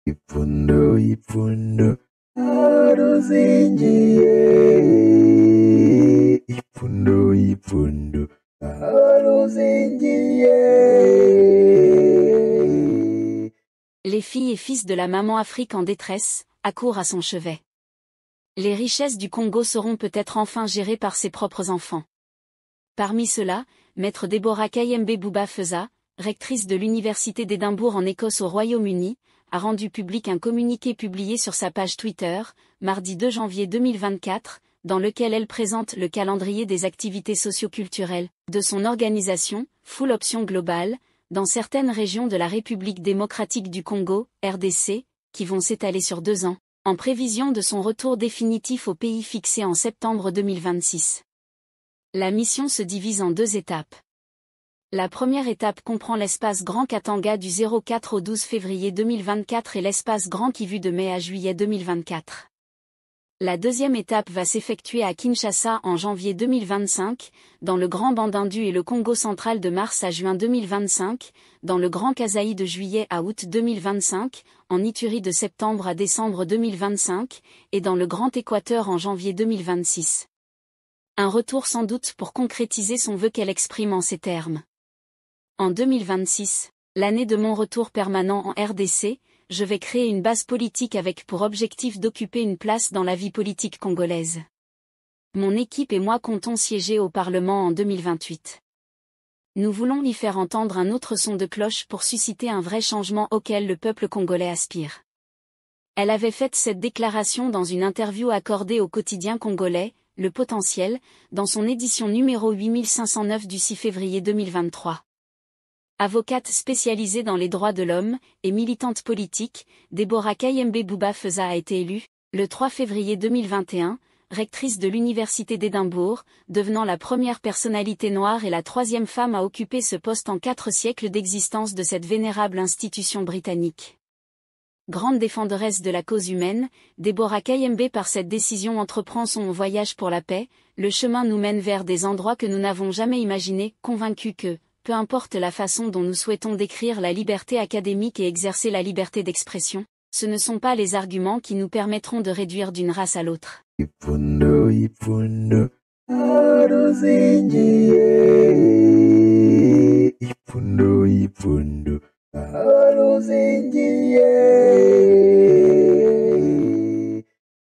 Ipfundo, ipfundo, haruzingiye. Ipfundo, ipfundo, haruzingiye. Les filles et fils de la maman Afrique en détresse, accourent à son chevet. Les richesses du Congo seront peut-être enfin gérées par ses propres enfants. Parmi ceux-là, maître Deborah Kayembe Bouba Feza, rectrice de l'Université d'Édimbourg en Écosse au Royaume-Uni, a rendu public un communiqué publié sur sa page Twitter, mardi 2 janvier 2024, dans lequel elle présente le calendrier des activités socio-culturelles de son organisation, Full Option Global, dans certaines régions de la République démocratique du Congo, RDC, qui vont s'étaler sur 2 ans, en prévision de son retour définitif au pays fixé en septembre 2026. La mission se divise en 2 étapes. La première étape comprend l'espace Grand Katanga du 04 au 12 février 2024 et l'espace Grand Kivu de mai à juillet 2024. La deuxième étape va s'effectuer à Kinshasa en janvier 2025, dans le Grand Bandindu et le Congo central de mars à juin 2025, dans le Grand Kasaï de juillet à août 2025, en Ituri de septembre à décembre 2025, et dans le Grand Équateur en janvier 2026. Un retour sans doute pour concrétiser son vœu qu'elle exprime en ces termes. En 2026, l'année de mon retour permanent en RDC, je vais créer une base politique avec pour objectif d'occuper une place dans la vie politique congolaise. Mon équipe et moi comptons siéger au Parlement en 2028. Nous voulons y faire entendre un autre son de cloche pour susciter un vrai changement auquel le peuple congolais aspire. Elle avait fait cette déclaration dans une interview accordée au quotidien congolais, Le Potentiel, dans son édition numéro 8509 du 6 février 2023. Avocate spécialisée dans les droits de l'homme et militante politique, Deborah Kayembe Bouba Feza a été élue, le 3 février 2021, rectrice de l'Université d'Édimbourg, devenant la première personnalité noire et la 3e femme à occuper ce poste en 4 siècles d'existence de cette vénérable institution britannique. Grande défenderesse de la cause humaine, Deborah Kayembe par cette décision entreprend son voyage pour la paix, le chemin nous mène vers des endroits que nous n'avons jamais imaginés, convaincus que, peu importe la façon dont nous souhaitons décrire la liberté académique et exercer la liberté d'expression, ce ne sont pas les arguments qui nous permettront de réduire d'une race à l'autre. Ipfundo, ipfundo, haruzingiye. Ipfundo, ipfundo, haruzingiye.